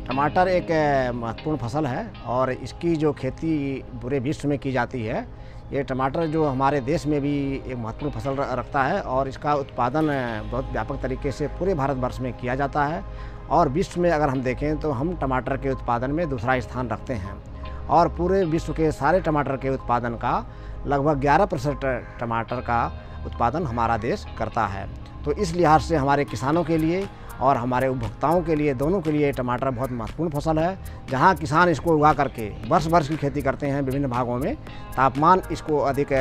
टमाटर एक महत्वपूर्ण फसल है और इसकी जो खेती पूरे विश्व में की जाती है। ये टमाटर जो हमारे देश में भी एक महत्वपूर्ण फसल रखता है और इसका उत्पादन बहुत व्यापक तरीके से पूरे भारतवर्ष में किया जाता है। और विश्व में अगर हम देखें तो हम टमाटर के उत्पादन में दूसरा स्थान रखते हैं और पूरे विश्व के सारे टमाटर के उत्पादन का लगभग 11% टमाटर का उत्पादन हमारा देश करता है। तो इस लिहाज से हमारे किसानों के लिए और हमारे उपभोक्ताओं के लिए, दोनों के लिए टमाटर बहुत महत्वपूर्ण फसल है। जहां किसान इसको उगा करके वर्ष भर की खेती करते हैं विभिन्न भागों में। तापमान इसको अधिक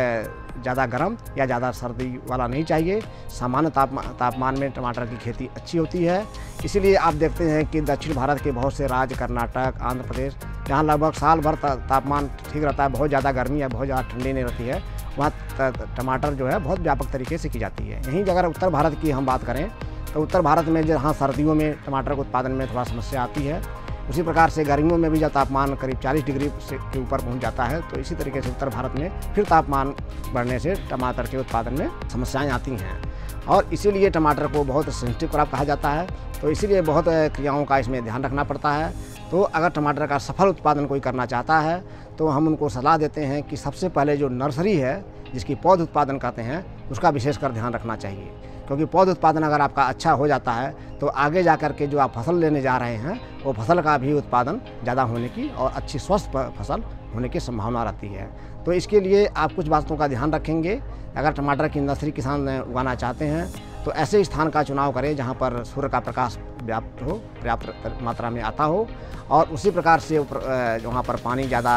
ज़्यादा गर्म या ज़्यादा सर्दी वाला नहीं चाहिए। सामान्य तापमान में टमाटर की खेती अच्छी होती है। इसीलिए आप देखते हैं कि दक्षिण भारत के बहुत से राज्य, कर्नाटक, आंध्र प्रदेश, जहाँ लगभग साल भर तापमान ठीक रहता है, बहुत ज़्यादा गर्मी या बहुत ज़्यादा ठंडी नहीं रहती है, वहाँ टमाटर जो है बहुत व्यापक तरीके से की जाती है। यहीं अगर उत्तर भारत की हम बात करें तो उत्तर भारत में जहाँ सर्दियों में टमाटर के उत्पादन में थोड़ा समस्या आती है, उसी प्रकार से गर्मियों में भी जब तापमान करीब 40 डिग्री से के ऊपर पहुँच जाता है तो इसी तरीके से उत्तर भारत में फिर तापमान बढ़ने से टमाटर के उत्पादन में समस्याएं आती हैं। और इसीलिए टमाटर को बहुत सेंसिटिव क्रॉप कहा जाता है। तो इसीलिए बहुत क्रियाओं का इसमें ध्यान रखना पड़ता है। तो अगर टमाटर का सफल उत्पादन कोई करना चाहता है तो हम उनको सलाह देते हैं कि सबसे पहले जो नर्सरी है, जिसकी पौध उत्पादन कहते हैं, उसका विशेषकर ध्यान रखना चाहिए। क्योंकि पौध उत्पादन अगर आपका अच्छा हो जाता है तो आगे जा कर के जो आप फसल लेने जा रहे हैं वो फसल का भी उत्पादन ज़्यादा होने की और अच्छी स्वस्थ फसल होने की संभावना रहती है। तो इसके लिए आप कुछ बातों का ध्यान रखेंगे। अगर टमाटर की नर्सरी किसान उगाना चाहते हैं तो ऐसे स्थान का चुनाव करें जहाँ पर सूर्य का प्रकाश व्याप्त हो, पर्याप्त मात्रा में आता हो और उसी प्रकार से वहाँ पर पानी ज़्यादा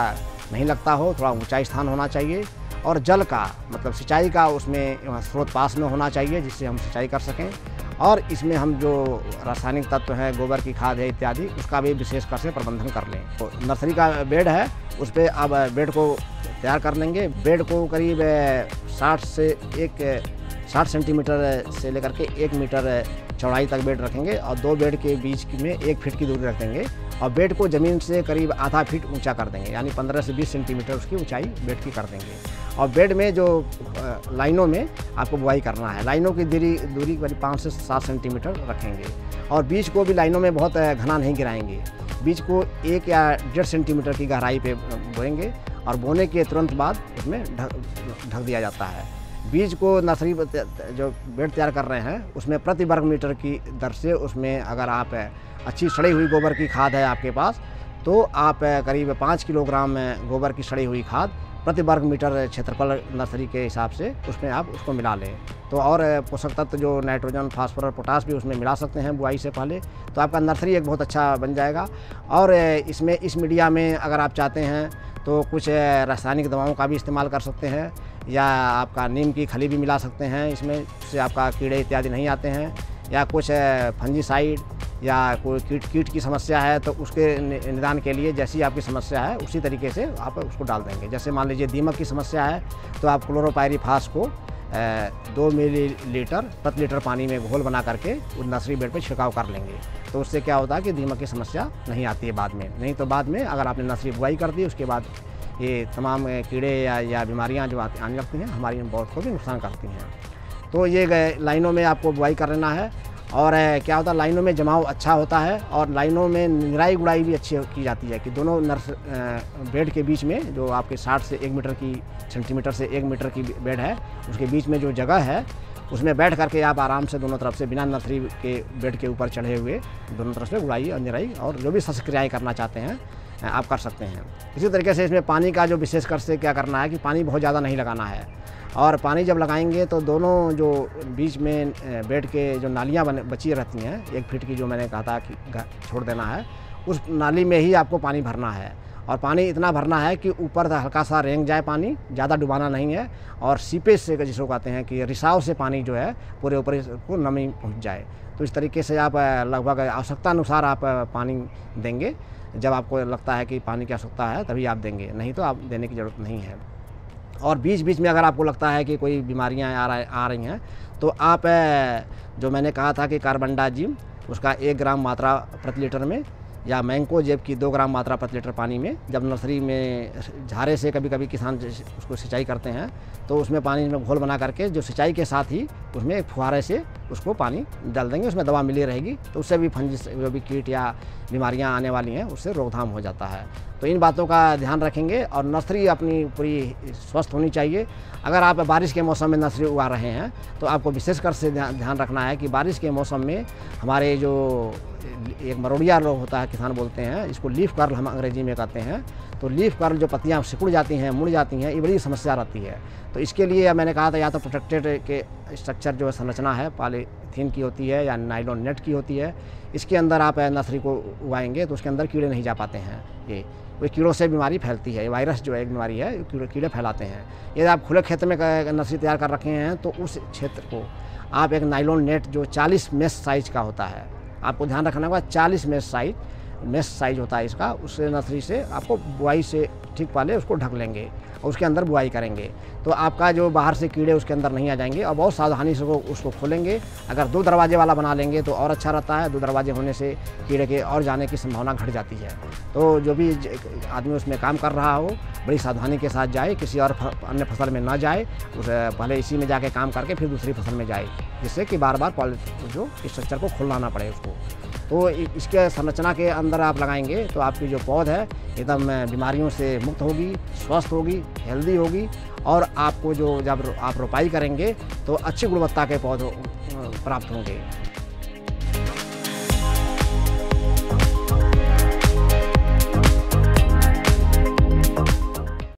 नहीं लगता हो, थोड़ा ऊंचा स्थान होना चाहिए। और जल का मतलब सिंचाई का उसमें स्रोत पास में होना चाहिए जिससे हम सिंचाई कर सकें। और इसमें हम जो रासायनिक तत्व हैं, गोबर की खाद है इत्यादि, उसका भी विशेषकर से प्रबंधन कर लें। तो नर्सरी का बेड है, उस पर अब बेड को तैयार कर लेंगे। बेड को करीब 60 सेंटीमीटर से लेकर के 1 मीटर चौड़ाई तक बेड रखेंगे और 2 बेड के बीच में 1 फीट की दूरी रख देंगे और बेड को ज़मीन से करीब आधा फीट ऊंचा कर देंगे, यानी 15 से 20 सेंटीमीटर उसकी ऊंचाई बेड की कर देंगे। और बेड में जो लाइनों में आपको बुआई करना है, लाइनों की दूरी करीब 5 से 7 सेंटीमीटर रखेंगे और बीज को भी लाइनों में बहुत घना नहीं गिराएंगे। बीज को 1 या 1.5 सेंटीमीटर की गहराई पे बोएंगे और बोने के तुरंत बाद उसमें ढक दिया जाता है। बीज को नर्सरी जो बेड तैयार कर रहे हैं उसमें प्रति वर्ग मीटर की दर से, उसमें अगर आप अच्छी सड़ी हुई गोबर की खाद है आपके पास तो आप करीब 5 किलोग्राम गोबर की सड़ी हुई खाद प्रति वर्ग मीटर क्षेत्रफल नर्सरी के हिसाब से उसमें आप उसको मिला लें। तो और पोषक तत्व जो नाइट्रोजन, फास्फोरस, पोटास भी उसमें मिला सकते हैं बुआई से पहले, तो आपका नर्सरी एक बहुत अच्छा बन जाएगा। और इसमें इस मीडिया में अगर आप चाहते हैं तो कुछ रासायनिक दवाओं का भी इस्तेमाल कर सकते हैं या आपका नीम की खली भी मिला सकते हैं इसमें, से आपका कीड़े इत्यादि नहीं आते हैं। या कुछ फंजीसाइड या कोई कीट की समस्या है तो उसके निदान के लिए जैसी आपकी समस्या है उसी तरीके से आप उसको डाल देंगे। जैसे मान लीजिए दीमक की समस्या है तो आप क्लोरोपायरीफास को 2 मिलीलीटर प्रति लीटर पानी में घोल बना करके उस नर्सरी बेड पर छिड़काव कर लेंगे। तो उससे क्या होता है कि दीमक की समस्या नहीं आती है बाद में। नहीं तो बाद में अगर आपने नर्सरी बुआई कर दी उसके बाद ये तमाम कीड़े या बीमारियां जो आने लगती हैं हमारी पौध को भी नुकसान करती हैं। तो ये लाइनों में आपको बुआई कर लेना है। और क्या होता है, लाइनों में जमाव अच्छा होता है और लाइनों में निराई गुड़ाई भी अच्छी की जाती है कि दोनों बेड के बीच में जो आपके 60 से 1 मीटर की सेंटीमीटर से 1 मीटर की बेड है उसके बीच में जो जगह है उसमें बैठ करके आप आराम से दोनों तरफ से बिना नर्सरी के बेड के ऊपर चढ़े हुए दोनों तरफ से गुड़ाई और निराई और जो भी शस्त्रक्रियाएँ करना चाहते हैं आप कर सकते हैं। इसी तरीके से इसमें पानी का जो विशेषकर से क्या करना है कि पानी बहुत ज़्यादा नहीं लगाना है। और पानी जब लगाएंगे तो दोनों जो बीच में बेड के जो नालियाँ बची रहती हैं 1 फीट की, जो मैंने कहा था कि छोड़ देना है, उस नाली में ही आपको पानी भरना है। और पानी इतना भरना है कि ऊपर हल्का सा रेंग जाए, पानी ज़्यादा डुबाना नहीं है। और सीपेज से जिसको कहते हैं कि रिसाव से पानी जो है पूरे ऊपर को नमी पहुँच जाए। तो इस तरीके से आप लगभग आवश्यकता अनुसार आप पानी देंगे। जब आपको लगता है कि पानी की आवश्यकता है तभी आप देंगे, नहीं तो आप देने की ज़रूरत नहीं है। और बीच बीच में अगर आपको लगता है कि कोई बीमारियां आ रही हैं तो आप जो मैंने कहा था कि कार्बनडाजिम उसका 1 ग्राम मात्रा प्रति लीटर में या मैंकोजेब की 2 ग्राम मात्रा प्रति लीटर पानी में, जब नर्सरी में झारे से कभी कभी किसान उसको सिंचाई करते हैं तो उसमें पानी में घोल बना करके जो सिंचाई के साथ ही उसमें एक फुहारे से उसको पानी डाल देंगे, उसमें दवा मिली रहेगी, तो उससे भी फंजिस जो भी कीट या बीमारियां आने वाली हैं उससे रोकथाम हो जाता है। तो इन बातों का ध्यान रखेंगे और नर्सरी अपनी पूरी स्वस्थ होनी चाहिए। अगर आप बारिश के मौसम में नर्सरी उगा रहे हैं तो आपको विशेषकर से ध्यान रखना है कि बारिश के मौसम में हमारे जो एक मरोड़िया रोग होता है, किसान बोलते हैं, इसको लीफ कर्ल हम अंग्रेजी में कहते हैं। तो लीफ कर्ल जो पत्तियां सिकुड़ जाती हैं, मुड़ जाती हैं, ये बड़ी समस्या रहती है। तो इसके लिए मैंने कहा था या तो प्रोटेक्टेड के स्ट्रक्चर जो संरचना है पॉलीथीन की होती है या नाइलॉन नेट की होती है, इसके अंदर आप नर्सरी को उगाएंगे तो उसके अंदर कीड़े नहीं जा पाते हैं। ये कीड़ों से बीमारी फैलती है, वायरस जो एक बीमारी है कीड़े फैलाते हैं। यदि आप खुले क्षेत्र में नर्सरी तैयार कर रखे हैं तो उस क्षेत्र को आप एक नाइलॉन नेट जो 40 मेश साइज का होता है, आपको ध्यान रखना होगा 40 मेश साइज होता है इसका, उस नर्सरी से आपको बुआई से ठीक पहले उसको ढक लेंगे और उसके अंदर बुआई करेंगे तो आपका जो बाहर से कीड़े उसके अंदर नहीं आ जाएंगे और बहुत सावधानी से उसको खोलेंगे। अगर 2 दरवाजे वाला बना लेंगे तो और अच्छा रहता है, 2 दरवाजे होने से कीड़े के और जाने की संभावना घट जाती है। तो जो भी आदमी उसमें काम कर रहा हो बड़ी सावधानी के साथ जाए, किसी और अन्य फसल में ना जाए, उस पहले इसी में जाके काम करके फिर दूसरी फसल में जाए, जिससे कि बार बार जो स्ट्रक्चर को खोलना ना पड़े उसको। तो इसके संरचना के अंदर आप लगाएंगे तो आपकी जो पौध है एकदम बीमारियों से मुक्त होगी, स्वस्थ होगी, हेल्दी होगी और आपको जो जब आप रोपाई करेंगे तो अच्छी गुणवत्ता के पौधे प्राप्त होंगे।